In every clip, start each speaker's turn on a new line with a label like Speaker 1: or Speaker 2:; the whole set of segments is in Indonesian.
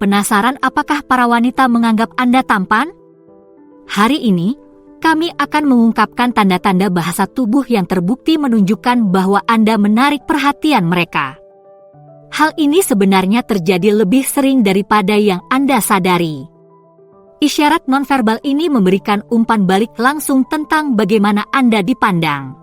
Speaker 1: Penasaran apakah para wanita menganggap Anda tampan? Hari ini, kami akan mengungkapkan tanda-tanda bahasa tubuh yang terbukti menunjukkan bahwa Anda menarik perhatian mereka. Hal ini sebenarnya terjadi lebih sering daripada yang Anda sadari. Isyarat nonverbal ini memberikan umpan balik langsung tentang bagaimana Anda dipandang.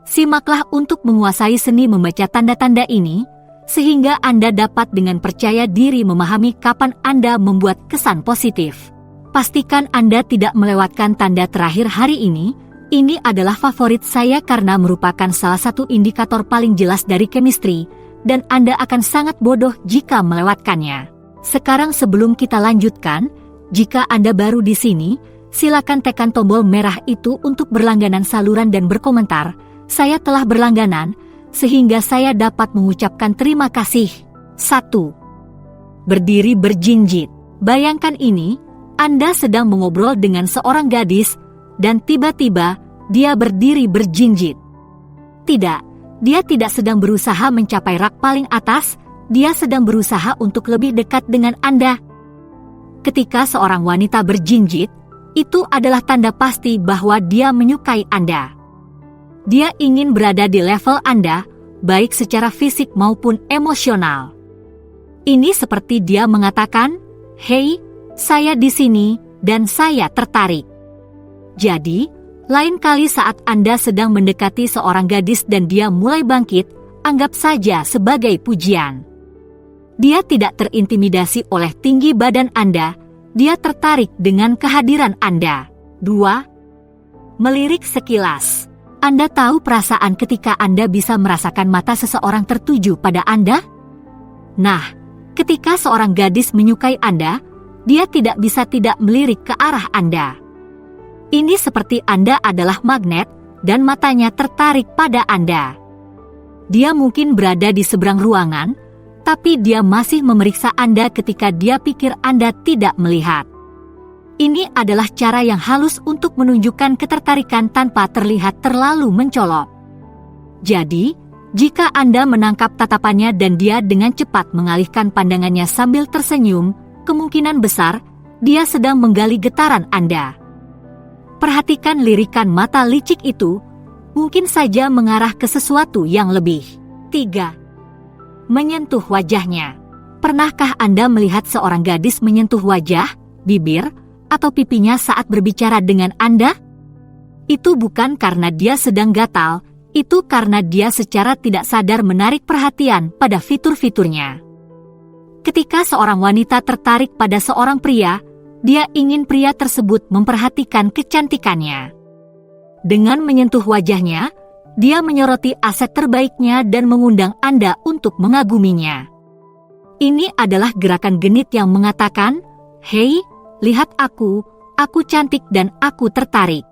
Speaker 1: Simaklah untuk menguasai seni membaca tanda-tanda ini, sehingga Anda dapat dengan percaya diri memahami kapan Anda membuat kesan positif. Pastikan Anda tidak melewatkan tanda terakhir hari ini. Ini adalah favorit saya karena merupakan salah satu indikator paling jelas dari chemistry, dan Anda akan sangat bodoh jika melewatkannya. Sekarang sebelum kita lanjutkan, jika Anda baru di sini, silakan tekan tombol merah itu untuk berlangganan saluran dan berkomentar, "Saya telah berlangganan," sehingga saya dapat mengucapkan terima kasih. 1. Berdiri berjinjit. Bayangkan ini, Anda sedang mengobrol dengan seorang gadis, dan tiba-tiba dia berdiri berjinjit. Tidak, dia tidak sedang berusaha mencapai rak paling atas, dia sedang berusaha untuk lebih dekat dengan Anda. Ketika seorang wanita berjinjit, itu adalah tanda pasti bahwa dia menyukai Anda. Dia ingin berada di level Anda, baik secara fisik maupun emosional. Ini seperti dia mengatakan, "Hei, saya di sini, dan saya tertarik." Jadi, lain kali saat Anda sedang mendekati seorang gadis dan dia mulai bangkit, anggap saja sebagai pujian. Dia tidak terintimidasi oleh tinggi badan Anda, dia tertarik dengan kehadiran Anda. 2. Melirik sekilas. Anda tahu perasaan ketika Anda bisa merasakan mata seseorang tertuju pada Anda? Nah, ketika seorang gadis menyukai Anda, dia tidak bisa tidak melirik ke arah Anda. Ini seperti Anda adalah magnet, dan matanya tertarik pada Anda. Dia mungkin berada di seberang ruangan, tapi dia masih memeriksa Anda ketika dia pikir Anda tidak melihat. Ini adalah cara yang halus untuk menunjukkan ketertarikan tanpa terlihat terlalu mencolok. Jadi, jika Anda menangkap tatapannya dan dia dengan cepat mengalihkan pandangannya sambil tersenyum, kemungkinan besar dia sedang menggali getaran Anda. Perhatikan lirikan mata licik itu, mungkin saja mengarah ke sesuatu yang lebih. 3. Menyentuh wajahnya. Pernahkah Anda melihat seorang gadis menyentuh wajah, bibir, atau pipinya saat berbicara dengan Anda? Itu bukan karena dia sedang gatal, itu karena dia secara tidak sadar menarik perhatian pada fitur-fiturnya. Ketika seorang wanita tertarik pada seorang pria, dia ingin pria tersebut memperhatikan kecantikannya. Dengan menyentuh wajahnya, dia menyoroti aset terbaiknya dan mengundang Anda untuk mengaguminya. Ini adalah gerakan genit yang mengatakan, "Hei, lihat aku cantik dan aku tertarik."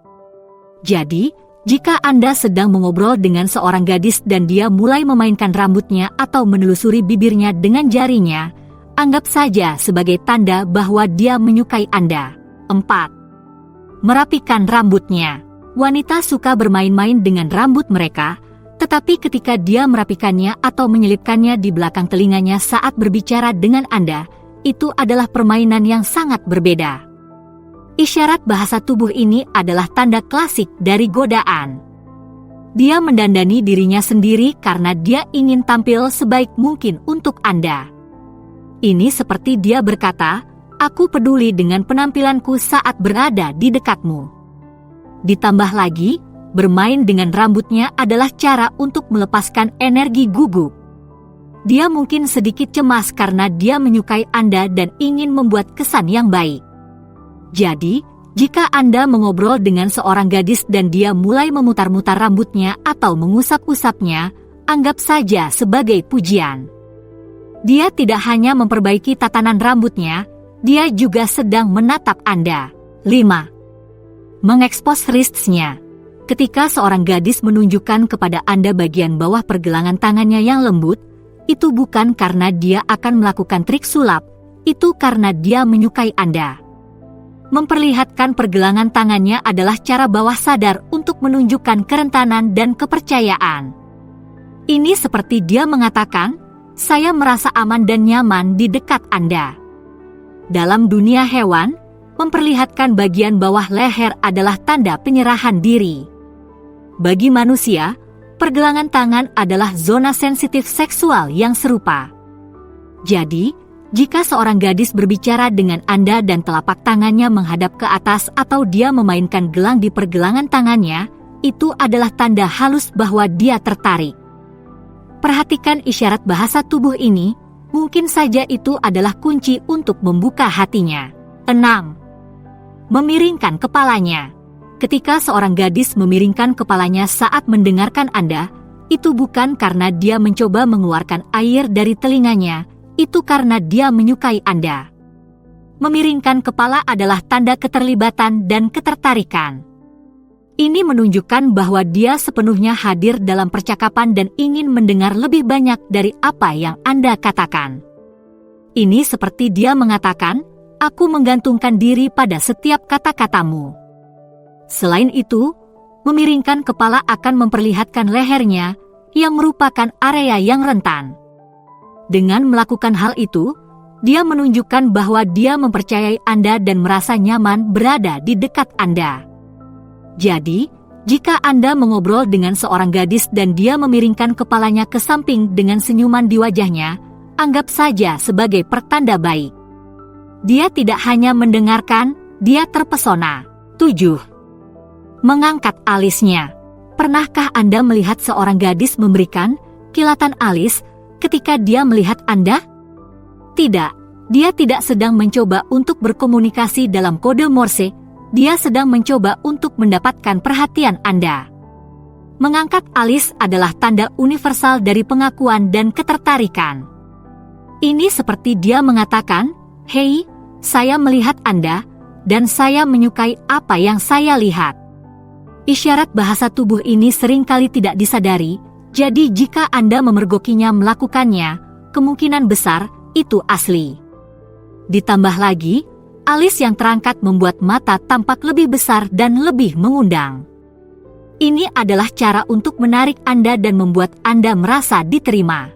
Speaker 1: Jadi, jika Anda sedang mengobrol dengan seorang gadis dan dia mulai memainkan rambutnya atau menelusuri bibirnya dengan jarinya, anggap saja sebagai tanda bahwa dia menyukai Anda. 4. Merapikan rambutnya. Wanita suka bermain-main dengan rambut mereka, tetapi ketika dia merapikannya atau menyelipkannya di belakang telinganya saat berbicara dengan Anda, itu adalah permainan yang sangat berbeda. Isyarat bahasa tubuh ini adalah tanda klasik dari godaan. Dia mendandani dirinya sendiri karena dia ingin tampil sebaik mungkin untuk Anda. Ini seperti dia berkata, "Aku peduli dengan penampilanku saat berada di dekatmu." Ditambah lagi, bermain dengan rambutnya adalah cara untuk melepaskan energi gugup. Dia mungkin sedikit cemas karena dia menyukai Anda dan ingin membuat kesan yang baik. Jadi, jika Anda mengobrol dengan seorang gadis dan dia mulai memutar-mutar rambutnya atau mengusap-usapnya, anggap saja sebagai pujian. Dia tidak hanya memperbaiki tatanan rambutnya, dia juga sedang menatap Anda. 5. Mengekspos wrists-nya. Ketika seorang gadis menunjukkan kepada Anda bagian bawah pergelangan tangannya yang lembut, itu bukan karena dia akan melakukan trik sulap, itu karena dia menyukai Anda. Memperlihatkan pergelangan tangannya adalah cara bawah sadar untuk menunjukkan kerentanan dan kepercayaan. Ini seperti dia mengatakan, "Saya merasa aman dan nyaman di dekat Anda." Dalam dunia hewan, memperlihatkan bagian bawah leher adalah tanda penyerahan diri. Bagi manusia, pergelangan tangan adalah zona sensitif seksual yang serupa. Jadi, jika seorang gadis berbicara dengan Anda dan telapak tangannya menghadap ke atas atau dia memainkan gelang di pergelangan tangannya, itu adalah tanda halus bahwa dia tertarik. Perhatikan isyarat bahasa tubuh ini, mungkin saja itu adalah kunci untuk membuka hatinya. 6. Memiringkan kepalanya. Ketika seorang gadis memiringkan kepalanya saat mendengarkan Anda, itu bukan karena dia mencoba mengeluarkan air dari telinganya, itu karena dia menyukai Anda. Memiringkan kepala adalah tanda keterlibatan dan ketertarikan. Ini menunjukkan bahwa dia sepenuhnya hadir dalam percakapan dan ingin mendengar lebih banyak dari apa yang Anda katakan. Ini seperti dia mengatakan, "Aku menggantungkan diri pada setiap kata-katamu." Selain itu, memiringkan kepala akan memperlihatkan lehernya, yang merupakan area yang rentan. Dengan melakukan hal itu, dia menunjukkan bahwa dia mempercayai Anda dan merasa nyaman berada di dekat Anda. Jadi, jika Anda mengobrol dengan seorang gadis dan dia memiringkan kepalanya ke samping dengan senyuman di wajahnya, anggap saja sebagai pertanda baik. Dia tidak hanya mendengarkan, dia terpesona. 7. Mengangkat alisnya. Pernahkah Anda melihat seorang gadis memberikan kilatan alis ketika dia melihat Anda? Tidak, dia tidak sedang mencoba untuk berkomunikasi dalam kode Morse, dia sedang mencoba untuk mendapatkan perhatian Anda. Mengangkat alis adalah tanda universal dari pengakuan dan ketertarikan. Ini seperti dia mengatakan, "Hei, saya melihat Anda, dan saya menyukai apa yang saya lihat." Isyarat bahasa tubuh ini seringkali tidak disadari, jadi jika Anda memergokinya melakukannya, kemungkinan besar itu asli. Ditambah lagi, alis yang terangkat membuat mata tampak lebih besar dan lebih mengundang. Ini adalah cara untuk menarik Anda dan membuat Anda merasa diterima.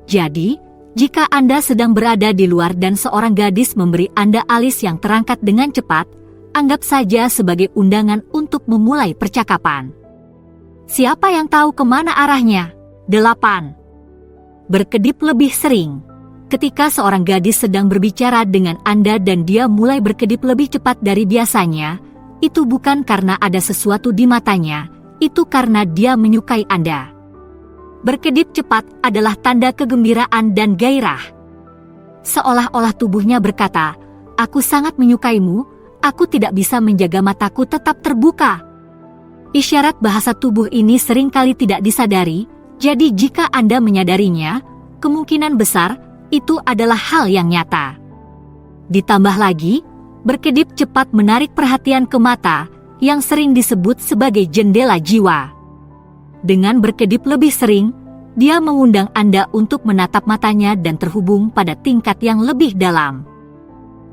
Speaker 1: Jadi, jika Anda sedang berada di luar dan seorang gadis memberi Anda alis yang terangkat dengan cepat, anggap saja sebagai undangan untuk memulai percakapan. Siapa yang tahu kemana arahnya? 8. Berkedip lebih sering. Ketika seorang gadis sedang berbicara dengan Anda dan dia mulai berkedip lebih cepat dari biasanya, itu bukan karena ada sesuatu di matanya, itu karena dia menyukai Anda. Berkedip cepat adalah tanda kegembiraan dan gairah. Seolah-olah tubuhnya berkata, "Aku sangat menyukaimu, aku tidak bisa menjaga mataku tetap terbuka." Isyarat bahasa tubuh ini seringkali tidak disadari, jadi jika Anda menyadarinya, kemungkinan besar itu adalah hal yang nyata. Ditambah lagi, berkedip cepat menarik perhatian ke mata, yang sering disebut sebagai jendela jiwa. Dengan berkedip lebih sering, dia mengundang Anda untuk menatap matanya dan terhubung pada tingkat yang lebih dalam.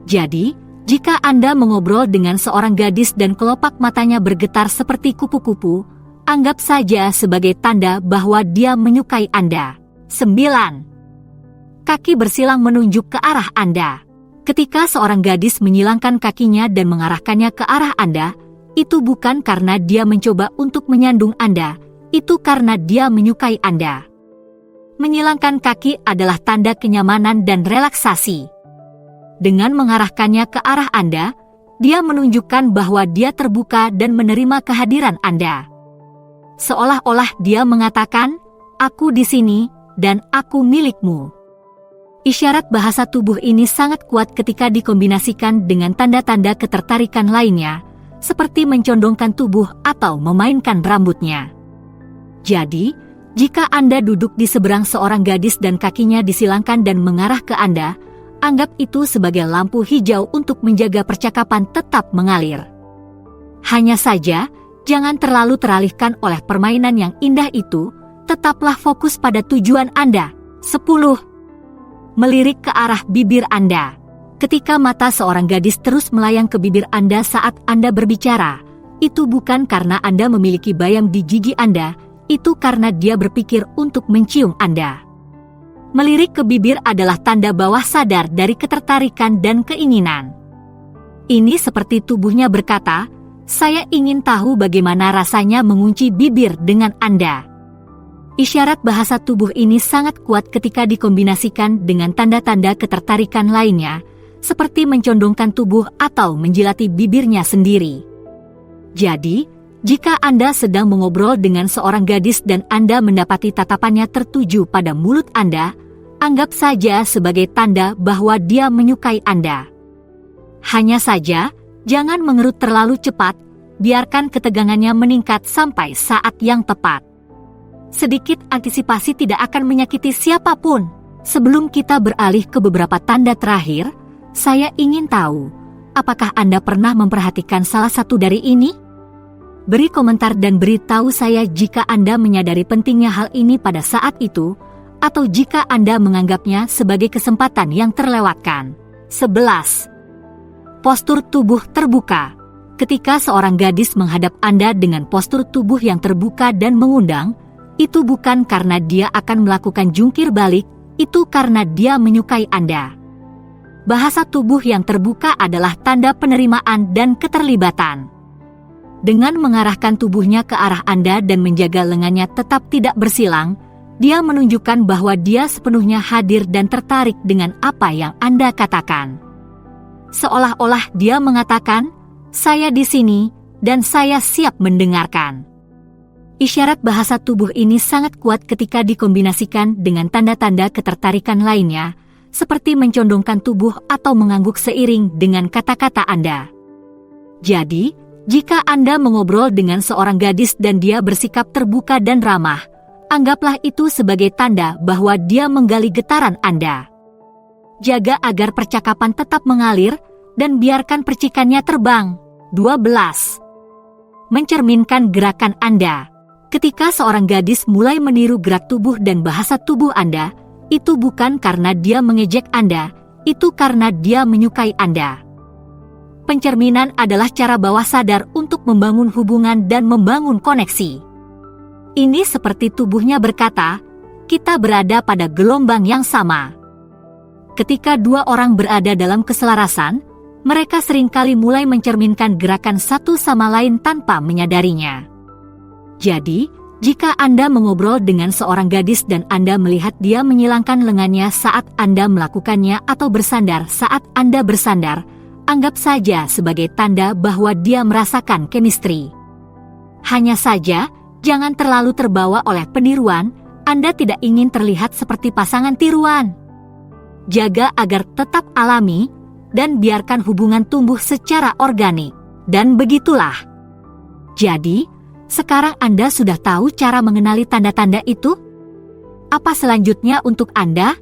Speaker 1: Jadi, jika Anda mengobrol dengan seorang gadis dan kelopak matanya bergetar seperti kupu-kupu, anggap saja sebagai tanda bahwa dia menyukai Anda. 9. Kaki bersilang menunjuk ke arah Anda. Ketika seorang gadis menyilangkan kakinya dan mengarahkannya ke arah Anda, itu bukan karena dia mencoba untuk menyandung Anda, itu karena dia menyukai Anda. Menyilangkan kaki adalah tanda kenyamanan dan relaksasi. Dengan mengarahkannya ke arah Anda, dia menunjukkan bahwa dia terbuka dan menerima kehadiran Anda. Seolah-olah dia mengatakan, "Aku di sini, dan aku milikmu." Isyarat bahasa tubuh ini sangat kuat ketika dikombinasikan dengan tanda-tanda ketertarikan lainnya, seperti mencondongkan tubuh atau memainkan rambutnya. Jadi, jika Anda duduk di seberang seorang gadis dan kakinya disilangkan dan mengarah ke Anda, anggap itu sebagai lampu hijau untuk menjaga percakapan tetap mengalir. Hanya saja, jangan terlalu teralihkan oleh permainan yang indah itu, tetaplah fokus pada tujuan Anda. 10. Melirik ke arah bibir Anda. Ketika mata seorang gadis terus melayang ke bibir Anda saat Anda berbicara, itu bukan karena Anda memiliki bayam di gigi Anda, itu karena dia berpikir untuk mencium Anda. Melirik ke bibir adalah tanda bawah sadar dari ketertarikan dan keinginan. Ini seperti tubuhnya berkata, "Saya ingin tahu bagaimana rasanya mengunci bibir dengan Anda." Isyarat bahasa tubuh ini sangat kuat ketika dikombinasikan dengan tanda-tanda ketertarikan lainnya, seperti mencondongkan tubuh atau menjilati bibirnya sendiri. Jadi, jika Anda sedang mengobrol dengan seorang gadis dan Anda mendapati tatapannya tertuju pada mulut Anda, anggap saja sebagai tanda bahwa dia menyukai Anda. Hanya saja, jangan mengerut terlalu cepat, biarkan ketegangannya meningkat sampai saat yang tepat. Sedikit antisipasi tidak akan menyakiti siapapun. Sebelum kita beralih ke beberapa tanda terakhir, saya ingin tahu, apakah Anda pernah memperhatikan salah satu dari ini? Beri komentar dan beritahu saya jika Anda menyadari pentingnya hal ini pada saat itu, atau jika Anda menganggapnya sebagai kesempatan yang terlewatkan. 11. Postur tubuh terbuka. Ketika seorang gadis menghadap Anda dengan postur tubuh yang terbuka dan mengundang, itu bukan karena dia akan melakukan jungkir balik, itu karena dia menyukai Anda. Bahasa tubuh yang terbuka adalah tanda penerimaan dan keterlibatan. Dengan mengarahkan tubuhnya ke arah Anda dan menjaga lengannya tetap tidak bersilang, dia menunjukkan bahwa dia sepenuhnya hadir dan tertarik dengan apa yang Anda katakan. Seolah-olah dia mengatakan, "Saya di sini, dan saya siap mendengarkan." Isyarat bahasa tubuh ini sangat kuat ketika dikombinasikan dengan tanda-tanda ketertarikan lainnya, seperti mencondongkan tubuh atau mengangguk seiring dengan kata-kata Anda. Jadi, jika Anda mengobrol dengan seorang gadis dan dia bersikap terbuka dan ramah, anggaplah itu sebagai tanda bahwa dia menggali getaran Anda. Jaga agar percakapan tetap mengalir dan biarkan percikannya terbang. 12. Mencerminkan gerakan Anda. Ketika seorang gadis mulai meniru gerak tubuh dan bahasa tubuh Anda, itu bukan karena dia mengejek Anda, itu karena dia menyukai Anda. Pencerminan adalah cara bawah sadar untuk membangun hubungan dan membangun koneksi. Ini seperti tubuhnya berkata, kita berada pada gelombang yang sama. Ketika dua orang berada dalam keselarasan, mereka seringkali mulai mencerminkan gerakan satu sama lain tanpa menyadarinya. Jadi, jika Anda mengobrol dengan seorang gadis dan Anda melihat dia menyilangkan lengannya saat Anda melakukannya atau bersandar saat Anda bersandar, anggap saja sebagai tanda bahwa dia merasakan chemistry. Hanya saja, jangan terlalu terbawa oleh peniruan, Anda tidak ingin terlihat seperti pasangan tiruan. Jaga agar tetap alami, dan biarkan hubungan tumbuh secara organik. Dan begitulah. Jadi, sekarang Anda sudah tahu cara mengenali tanda-tanda itu? Apa selanjutnya untuk Anda?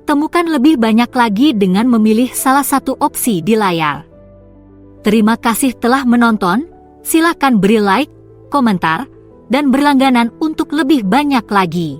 Speaker 1: Temukan lebih banyak lagi dengan memilih salah satu opsi di layar. Terima kasih telah menonton, silakan beri like, komentar, dan berlangganan untuk lebih banyak lagi.